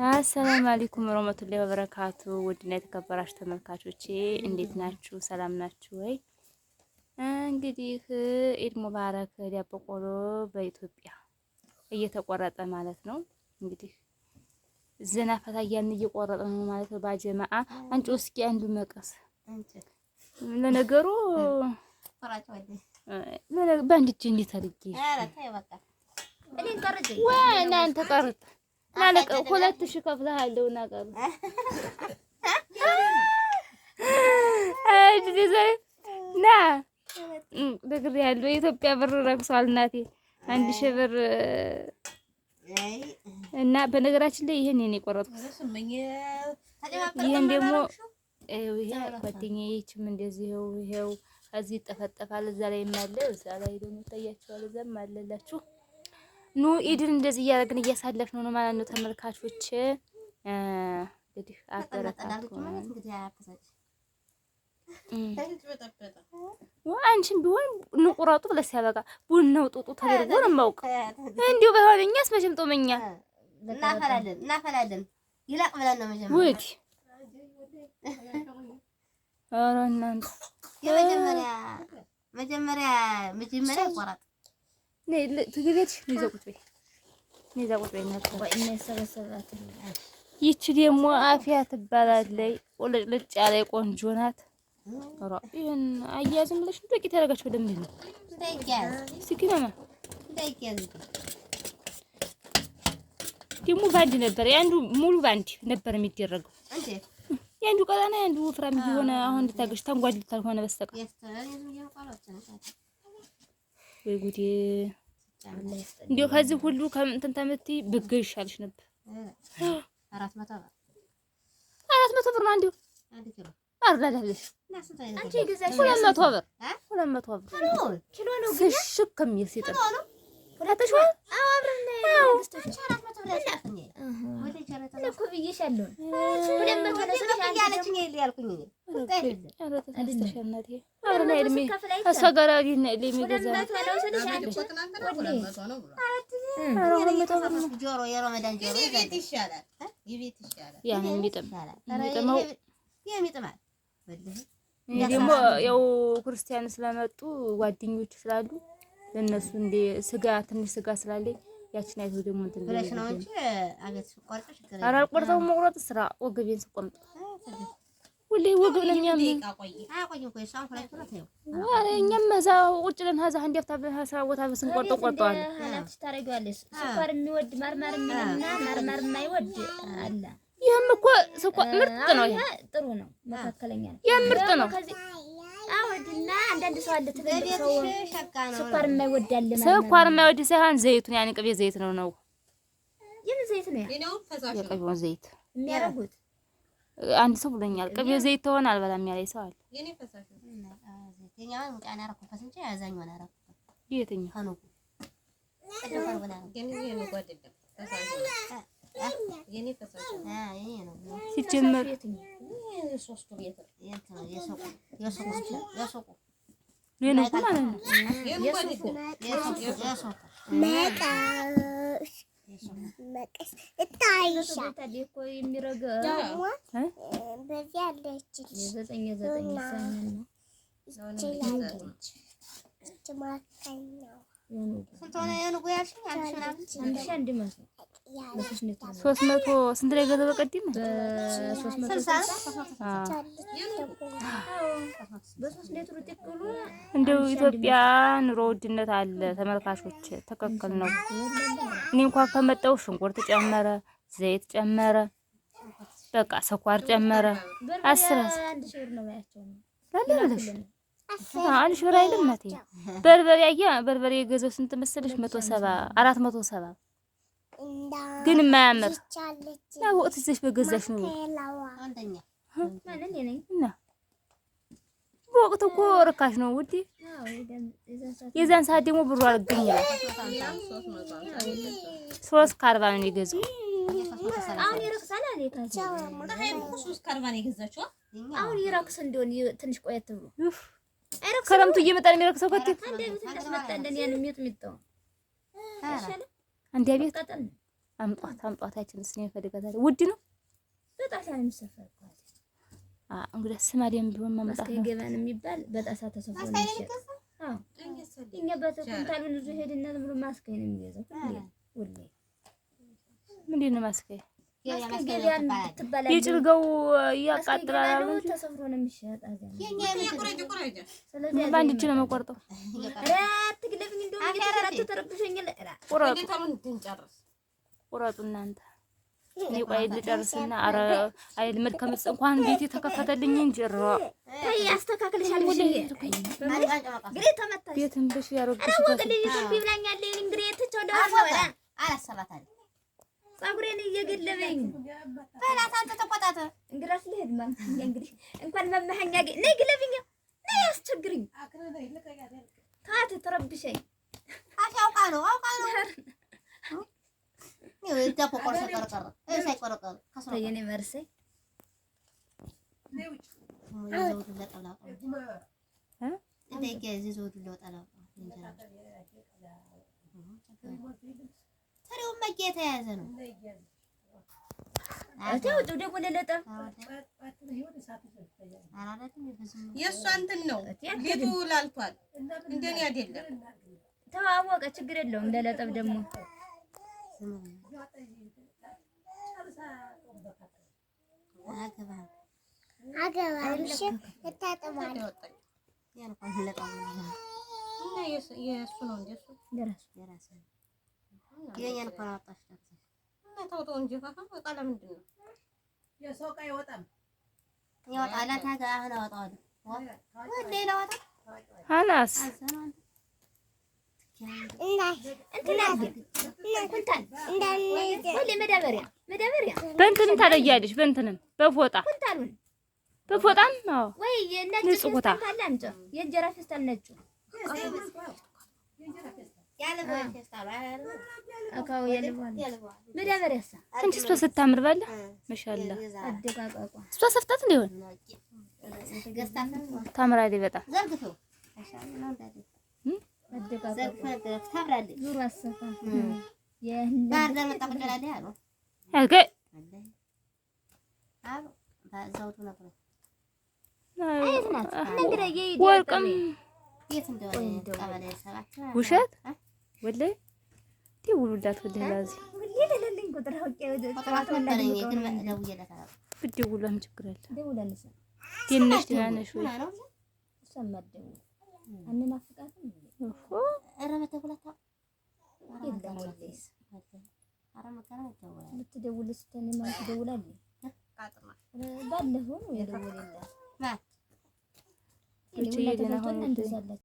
አሰላሙ አለይኩም ወራህመቱላሂ ወበረካቱ። ውድና የተከበራችሁ ተመልካቾቼ እንዴት ናችሁ? ሰላም ናችሁ ወይ? እንግዲህ ኢድ ሙባረክ ዳቦ ቆሎ በኢትዮጵያ እየተቆረጠ ማለት ነው። እንግዲህ ዘና ፈታ እያልን እየቆረጠ ነው ማለት ነው። ባጀማአ አንቺ እስኪ አንዱ መቀስ ለነገሩ በአንድ እጅ እንዴት አድርጌ ወይ እናንተ ቀርጥ ናለቀ 2000 ከፍለሃለሁ እና ቀርጥ አይ ና በግሬ ያለው የኢትዮጵያ ብር ረክሷል እናቴ 1000 ብር እና በነገራችን ላይ ይሄን የኔ ቆረጥኩት ይሄን ደግሞ ይሄ ጓደኛዬችም እንደዚህ ይሄው እዚህ ይጠፈጠፋል እዛ ላይ ማለ እዛ ላይ ደግሞ ታያችኋል እዛም አለላችሁ ኑ ኢድን እንደዚህ እያደረግን እያሳለፍን ነው ማለት ነው ተመልካቾች። እንግዲህ አበረታቱ አንቺም ቢሆን ንቁራጡ ብለስ ያበቃ ቡናው ጡጡ ተደርጎ ነው የማውቅ እንዲሁ ባይሆን እኛስ መቼም ጦመኛ እናፈላለን ይላቅ ብለን ነው መጀመሪያ ኧረ እናንተ መጀመሪያ ቆራጥ ትግቤት ይዘቁት ይቺ ደግሞ አፍያ ትባላለች። ቁልጭልጭ ያለ ቆንጆ ናት። ይሄን አያዝም ብለሽ ጥቂት ያደርጋችሁ ለምን ነው እንዳይያዝ ሲኪናማ እንዳይያዝ ደግሞ ባንድ ነበር ያንዱ ሙሉ ባንድ ነበር የሚደረገው እንዴ ያንዱ ቀላና ያንዱ ወፍራም ቢሆን አሁን እንድታገሽ ታንጓጅ ልታልሆነ በስተቀር ወይ ጉዴ እንዴው ከዚህ ሁሉ እንትን ተመቲ ብገሽ ይሻልሽ ነበር 400 ብር ነው አንዱ አርዳዳለሽ አንቺ ገዛሽ 200 ብር 200 ብር ኪሎ ነው ግን ሽክ የሚል ሲጥል ሁለተሽ አብረን ገዝተሽ 400 ብር ያሳፈኝ ወደ ጀረታ እኮ ብዬሻለሁ 200 ነው ስለዚህ ያለችኝ ያልኩኝ አረተስተሽናቴ አብረን አይደለም አሰጋራዲ ነው ለሚገዛ 200 ነው ስለዚህ ጆሮ የረመዳን ጆሮ ይሻላል ይቤት ይሻላል ያን የሚጥመው የሚጥማል ደግሞ ያው ክርስቲያን ስለመጡ ጓደኞች ስላሉ ለነሱ እንደ ስጋ ትንሽ ስጋ ስላለኝ ያችን አይተው ደግሞ እንትን ብለሽ ነው እንጂ አገት ቆርጥሽ ከረ አራልቆርጠው መቁረጥ ስራ ወገቤን ስቆምጥ ሁሌ ወገብ ነው የሚያምን አቆይ ሳው ፍራይት ነው ታዩ እኛም እዛው ቁጭ ለን ሀዛ እንዲያፍታ በሀሳብ ቦታ በስንቆርጠው ቆርጠዋል ሀላፍሽ ታረጋለሽ ስኳር የሚወድ ማርማር የሚልና ማርማር የማይወድ አለ ይሄም እኮ ስኳር ምርጥ ነው ይሄ ጥሩ ነው መካከለኛ ነው የምርጥ ነው አወድና አንዳንድ ሰው አለ ትልቅ ሰው ስኳር የማይወድ አለ ማለት ስኳር የማይወድ ሳይሆን ዘይቱን ያን ቅቤ ዘይት ነው የምን ዘይት ነው የቅቤው ዘይት የሚያረጉት አንድ ሰው ብሎኛል ቅቤው ዘይት ተሆነ አልበላም ያለኝ ሰው አለ የኔ ፈሳሽ ዘይትኛውን ሙቃና አረኩበት እንጂ ያዛኛው አረኩበት የትኛው ካኖኩ ቀደም በላ የኔ ጓደኛ ፈሳሽ የኔ ፈሳሽ የኔ ነው ሲጀመር የሶስቱ ቤት የሶቁ ለኔ ማለት ነው መቀስ እታይሻ ታዲኮ የሚረገው በዚህ አለች የዘጠኝ ሰነን ነው እችማካኛው ስንቶነ የኑጉ ያልሽኝ አንድ መስሎ 300 ስንት ላይ ገዘበ ቀድም እንደው ኢትዮጵያ ኑሮ ውድነት አለ ተመልካቾች ተከክል ነው እኔ እንኳን ከመጣው ሽንኩርት ጨመረ ዘይት ጨመረ በቃ ስኳር ጨመረ 10 ብር ነው ያያቸው ለለሽ አንድ ሽብር አይደለም እናቴ በርበሬ በርበሬ የገዘው ስንት መሰለሽ 470 ግን የማያምር ያው ወጥ እዚህ በገዛሽ ነው አንደኛ ማለት ነኝ እና ወቅቱ እኮ ርካሽ ነው ውዴ የዛን ሰዓት ደግሞ ብሩ አልገኝ ይላል 340 ነው የገዛው አሁን ይረክሳል አለካቸው 340 ነው የገዛችው አሁን ይረክስ እንደሆነ ትንሽ ቆየት ብሎ ክረምቱ እየመጣ ነው የሚረክሰው ከት አንዴ ብትመጣ እንደኔ ያን የሚጥሚጣው አንዴ ቤት አምጧት ያችንስ ነው ይፈልጋታል። ውድ ነው በጣሳ የሚሰፈር እንግዲህ ስማዴም ቢሆን ማምጣት ነው ገበን የሚባል በጣሳ ተሰፍሮ ነው ይሸጥ። እኛ በተኩንታሉን ብዙ ሄድና ዝም ብሎ ማስከይ ነው የሚገዛው ሁሌ ምንድን ነው ማስከይ የጭልገው ያቃጥላል ተሰፍሮ ነው የሚሸጥ አዛኝ የኛ ቁረጭ ስለዚህ ባንድ እጅ ነው መቆርጠው አትግለብኝ እንደውም እየተራተ ተረብሸኛል ቁረጡ እናንተ እኔ ቆይ ልጨርስና አረ አይል መልከምስ እንኳን ቤት የተከፈተልኝ እንጂ ታይ አስተካክልሻል እሺ ግሬ ተመታሽ ቤትን በሽ ያረግሽ ቢብላኛል እንግዲህ ተቸው ደው አላሰራታል ጸጉሬን እየገለበኝ ፈላታ አንተ ተቆጣተ እንግዲህ ልሄድ ማለት እንግዲህ እንኳን መመሐኛ ነይ ግለብኝ ነይ አስቸግሪኝ ታት ተረብሸኝ አውቃ ነው ይወጣ ቆርቆር ቀርቀር ሳይቆርቀር ከሰየኔ መርሴ የተያዘ ነው አታው ደው ለለጠፍ የእሷ እንትን ነው ሊጡ ላልቷል እንደኔ አይደለም ተዋወቀ ችግር የለውም እንደለጠፍ ደግሞ አገባሽ ተጣጣማል ያንኳን ለጣው እና የእሱ ነው እንደሱ የራሱ የኛን ቆራጣሽ እና ተውተው እንጂ ቃለ ምንድን ነው የሰው ቃይ ወጣም ይወጣል ታጋ አሁን አወጣው ወደ ይላወጣ خلاص በእንትንም ታደያለሽ በእንትንም በፎጣም አዎ ወይ ነጭ ፌስታል አንተ የእንጀራ ፌስታል ነጭ ያለ ፌስታል አካው መዳበሪያሳ አንቺስ በስታምር ባለ ማሻአላ አደቃቃቋ እሷ ሰፍታት እንደሆነ ታምራለች በጣም ዘርግተው ማሻአላ ነው እንዳለ ታብራለች ዙሩ አሰፋ ባህር ዳር መጣ ቁጭ ብላለች አሉ አልከ አሉ ባዛውቱ ነበር አይት ናት እንግዲህ ወርቅም የት እንደሆነ ቀበሌ 7 ውሸት ወላሂ ደውሉላት ወላሂ ለለልኝ ቁጥር ቁጥራት ወላሂ ግን ደውዬላታለሁ ብትደውሉም ችግር አለ ደውላለች ትንሽ ትናንሽ ወይ ሰማደው አንናፍቃትም ኦሆ አረመተ ሁለታ ይደውልልሽ አረመከራ ይደውላል ልትደውል ስትል ማለት ደውላለች ቃጥማ ባለፈው ነው የደወለላት ማለት ይሄ ሁላ ተፈልቶ እንደዛለች